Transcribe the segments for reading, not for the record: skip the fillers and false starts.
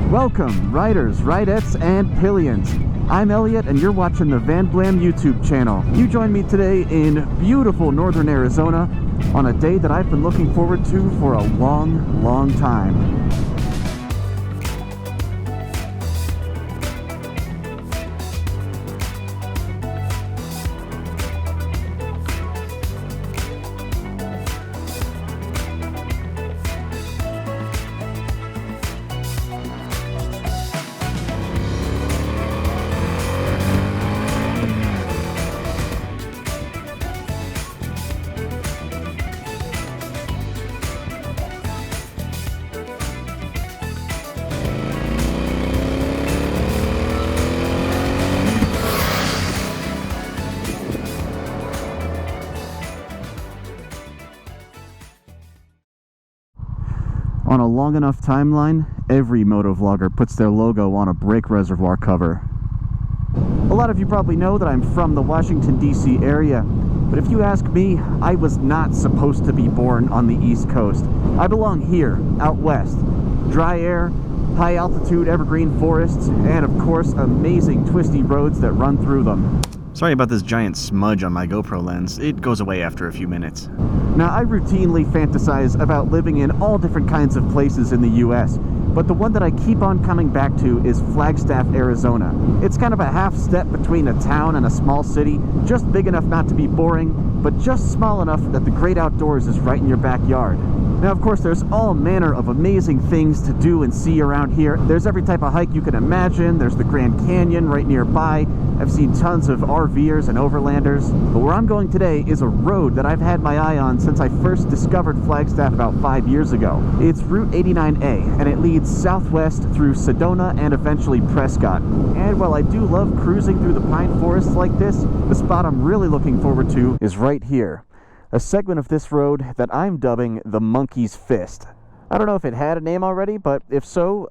Welcome, riders, ridettes, and pillions. I'm Elliot, and you're watching the Van Blam YouTube channel. You join me today in beautiful northern Arizona on a day that I've been looking forward to for a long, long time. On a long enough timeline, every motovlogger puts their logo on a brake reservoir cover. A lot of you probably know that I'm from the Washington, D.C. area, but if you ask me, I was not supposed to be born on the East Coast. I belong here, out west. Dry air, high altitude evergreen forests, and of course, amazing twisty roads that run through them. Sorry about this giant smudge on my GoPro lens. It goes away after a few minutes. Now, I routinely fantasize about living in all different kinds of places in the U.S., but the one that I keep on coming back to is Flagstaff, Arizona. It's kind of a half step between a town and a small city, just big enough not to be boring, but just small enough that the great outdoors is right in your backyard. Now, of course, there's all manner of amazing things to do and see around here. There's every type of hike you can imagine. There's the Grand Canyon right nearby. I've seen tons of RVers and overlanders. But where I'm going today is a road that I've had my eye on since I first discovered Flagstaff about 5 years ago. It's Route 89A, and it leads southwest through Sedona and eventually Prescott. And while I do love cruising through the pine forests like this, the spot I'm really looking forward to is right here. A segment of this road that I'm dubbing the Monkey's Fist. I don't know if it had a name already, but if so,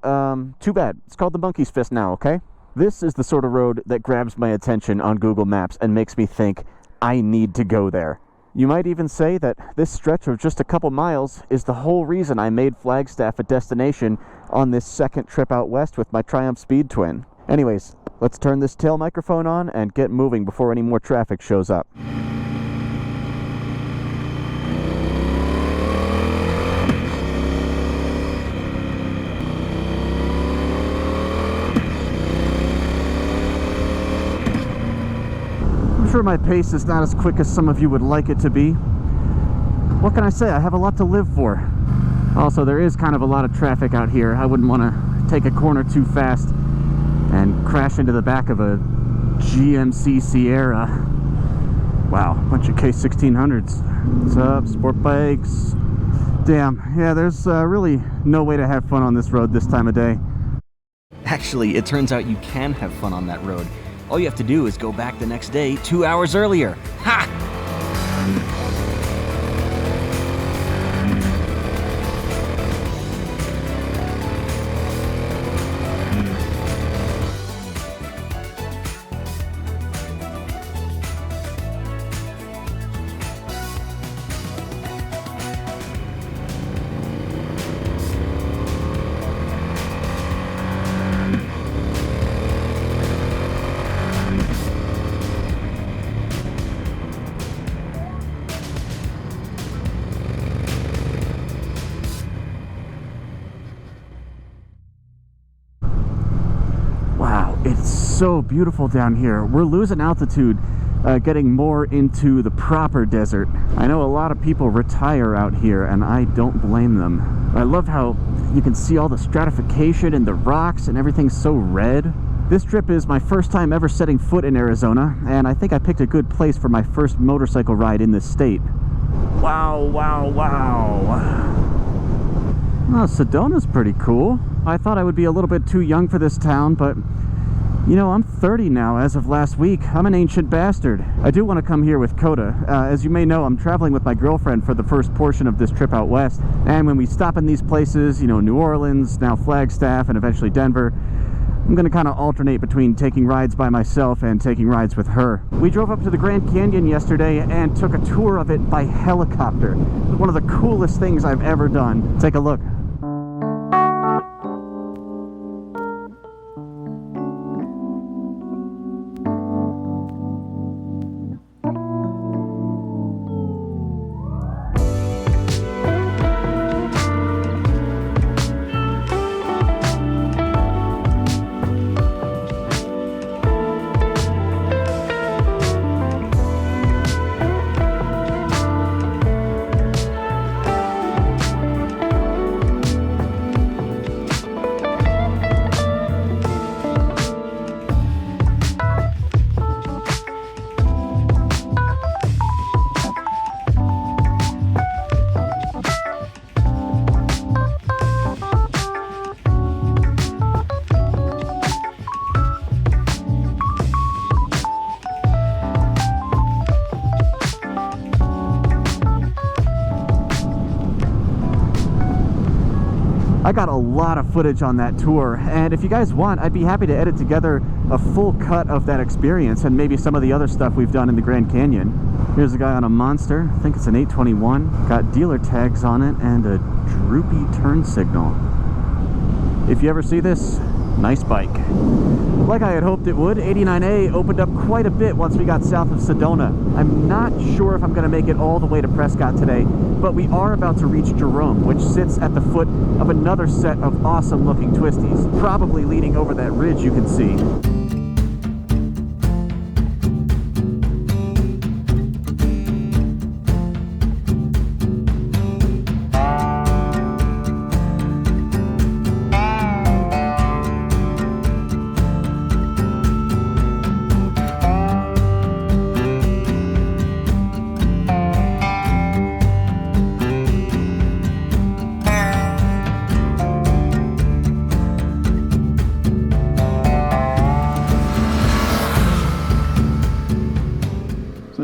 too bad. It's called the Monkey's Fist now, okay? This is the sort of road that grabs my attention on Google Maps and makes me think, I need to go there. You might even say that this stretch of just a couple miles is the whole reason I made Flagstaff a destination on this second trip out west with my Triumph Speed Twin. Anyways, let's turn this tail microphone on and get moving before any more traffic shows up. I'm sure my pace is not as quick as some of you would like it to be. What can I say? I have a lot to live for. Also, there is kind of a lot of traffic out here. I wouldn't want to take a corner too fast and crash into the back of a GMC Sierra. Wow, bunch of K1600s. What's up, sport bikes? Damn, yeah, there's really no way to have fun on this road this time of day. Actually, it turns out you can have fun on that road. All you have to do is go back the next day 2 hours earlier. Ha! It's so beautiful down here. We're losing altitude, getting more into the proper desert. I know a lot of people retire out here, and I don't blame them. I love how you can see all the stratification and the rocks and everything's so red. This trip is my first time ever setting foot in Arizona, and I think I picked a good place for my first motorcycle ride in this state. Wow, wow, wow. Well, Sedona's pretty cool. I thought I would be a little bit too young for this town, but you know, I'm 30 now as of last week. I'm an ancient bastard. I do want to come here with Coda. As you may know, I'm traveling with my girlfriend for the first portion of this trip out west. And when we stop in these places, you know, New Orleans, now Flagstaff, and eventually Denver, I'm going to kind of alternate between taking rides by myself and taking rides with her. We drove up to the Grand Canyon yesterday and took a tour of it by helicopter. It was one of the coolest things I've ever done. Take a look. I got a lot of footage on that tour, and if you guys want, I'd be happy to edit together a full cut of that experience and maybe some of the other stuff we've done in the Grand Canyon. Here's a guy on a Monster. I think it's an 821. Got dealer tags on it and a droopy turn signal. If you ever see this, nice bike. Like I had hoped it would, 89A opened up quite a bit once we got south of Sedona. I'm not sure if I'm going to make it all the way to Prescott today, but we are about to reach Jerome, which sits at the foot of another set of awesome looking twisties, probably leading over that ridge you can see.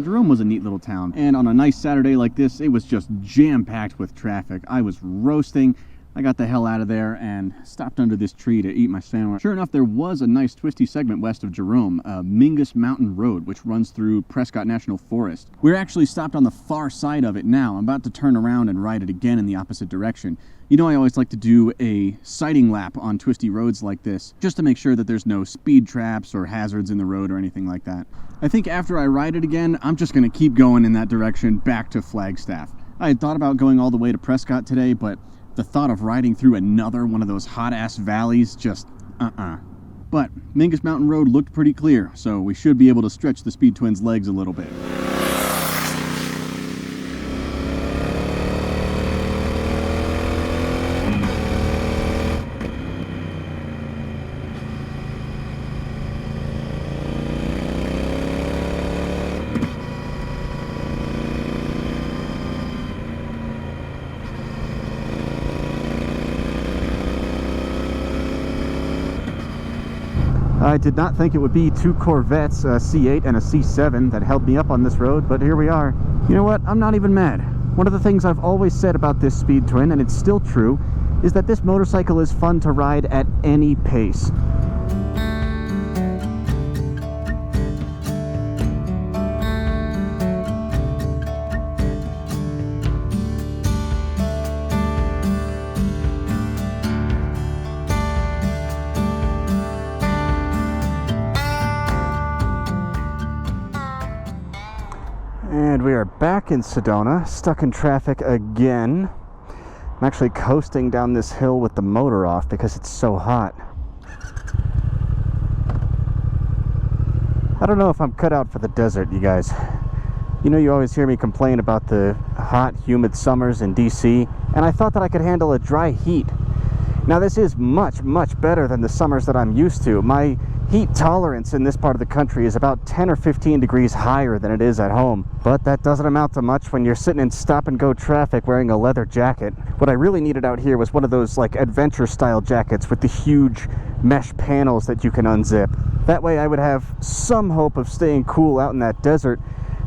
Jerome was a neat little town, and on a nice Saturday like this, it was just jam-packed with traffic. I was roasting. I got the hell out of there and stopped under this tree to eat my sandwich. Sure enough, there was a nice twisty segment west of Jerome, Mingus Mountain Road, which runs through Prescott National Forest. We're actually stopped on the far side of it now. I'm about to turn around and ride it again in the opposite direction. You know, I always like to do a sighting lap on twisty roads like this, just to make sure that there's no speed traps or hazards in the road or anything like that. I think after I ride it again, I'm just going to keep going in that direction back to Flagstaff. I had thought about going all the way to Prescott today, but the thought of riding through another one of those hot-ass valleys just, But Mingus Mountain Road looked pretty clear, so we should be able to stretch the Speed Twins' legs a little bit. I did not think it would be two Corvettes, a C8 and a C7, that held me up on this road, but here we are. You know what? I'm not even mad. One of the things I've always said about this Speed Twin, and it's still true, is that this motorcycle is fun to ride at any pace. And we are back in Sedona, stuck in traffic again. I'm actually coasting down this hill with the motor off because it's so hot. I don't know if I'm cut out for the desert, you guys. You know, you always hear me complain about the hot, humid summers in DC, and I thought that I could handle a dry heat. Now, this is much, much better than the summers that I'm used to. My heat tolerance in this part of the country is about 10 or 15 degrees higher than it is at home. But that doesn't amount to much when you're sitting in stop-and-go traffic wearing a leather jacket. What I really needed out here was one of those, like, adventure-style jackets with the huge mesh panels that you can unzip. That way I would have some hope of staying cool out in that desert,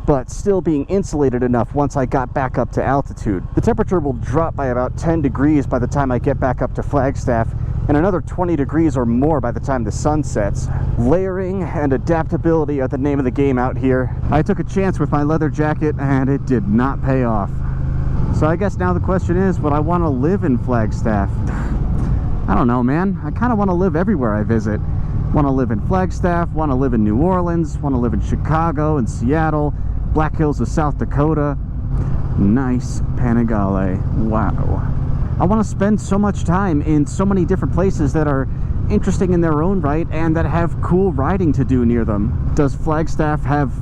but still being insulated enough once I got back up to altitude. The temperature will drop by about 10 degrees by the time I get back up to Flagstaff, and another 20 degrees or more by the time the sun sets. Layering and adaptability are the name of the game out here. I took a chance with my leather jacket, and it did not pay off. So I guess now the question is, would I want to live in Flagstaff? I don't know, man. I kind of want to live everywhere I visit. Want to live in Flagstaff, want to live in New Orleans, want to live in Chicago and Seattle, Black Hills of South Dakota. Nice Panigale. Wow. I want to spend so much time in so many different places that are interesting in their own right and that have cool riding to do near them. Does Flagstaff have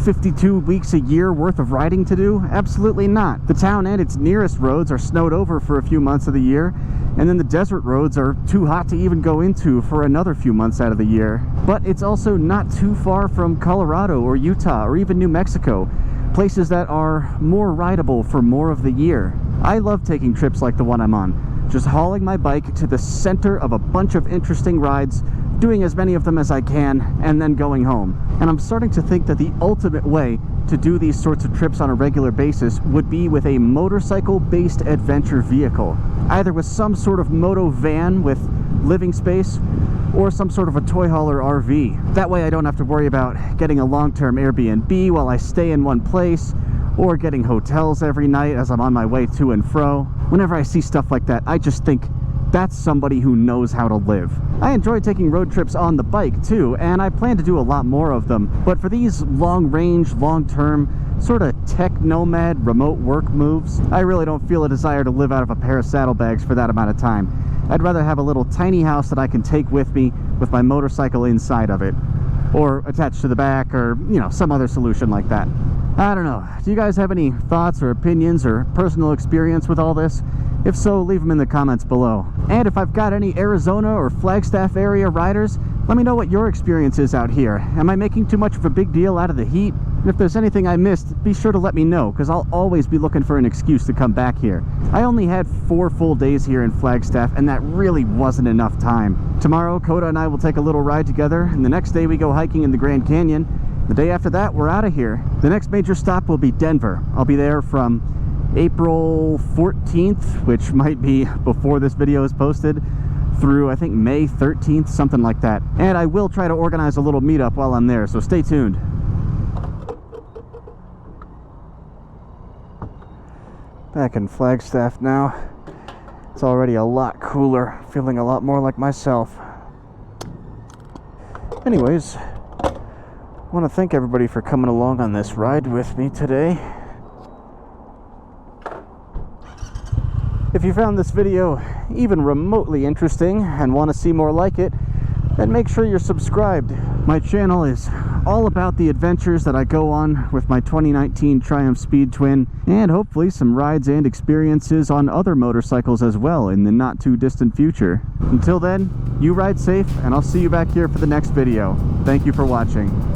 52 weeks a year worth of riding to do? Absolutely not. The town and its nearest roads are snowed over for a few months of the year, and then the desert roads are too hot to even go into for another few months out of the year. But it's also not too far from Colorado or Utah or even New Mexico, places that are more rideable for more of the year. I love taking trips like the one I'm on, just hauling my bike to the center of a bunch of interesting rides, doing as many of them as I can, and then going home. And I'm starting to think that the ultimate way to do these sorts of trips on a regular basis would be with a motorcycle-based adventure vehicle, either with some sort of moto van with living space or some sort of a toy hauler RV. That way I don't have to worry about getting a long-term Airbnb while I stay in one place, or getting hotels every night as I'm on my way to and fro. Whenever I see stuff like that, I just think that's somebody who knows how to live. I enjoy taking road trips on the bike too, and I plan to do a lot more of them, but for these long-range, long-term, sort of tech nomad, remote work moves, I really don't feel a desire to live out of a pair of saddlebags for that amount of time. I'd rather have a little tiny house that I can take with me with my motorcycle inside of it, or attached to the back, or, you know, some other solution like that. I don't know. Do you guys have any thoughts or opinions or personal experience with all this? If so, leave them in the comments below. And if I've got any Arizona or Flagstaff area riders, let me know what your experience is out here. Am I making too much of a big deal out of the heat? And if there's anything I missed, be sure to let me know, because I'll always be looking for an excuse to come back here. I only had 4 full days here in Flagstaff, and that really wasn't enough time. Tomorrow, Coda and I will take a little ride together, and the next day we go hiking in the Grand Canyon. The day after that, we're out of here. The next major stop will be Denver. I'll be there from April 14th, which might be before this video is posted, through I think May 13th, something like that. And I will try to organize a little meetup while I'm there, so stay tuned. Back in Flagstaff now. It's already a lot cooler, feeling a lot more like myself. Anyways, I want to thank everybody for coming along on this ride with me today. If you found this video even remotely interesting and want to see more like it, then make sure you're subscribed. My channel is all about the adventures that I go on with my 2019 Triumph Speed Twin, and hopefully some rides and experiences on other motorcycles as well in the not too distant future. Until then, you ride safe, and I'll see you back here for the next video. Thank you for watching.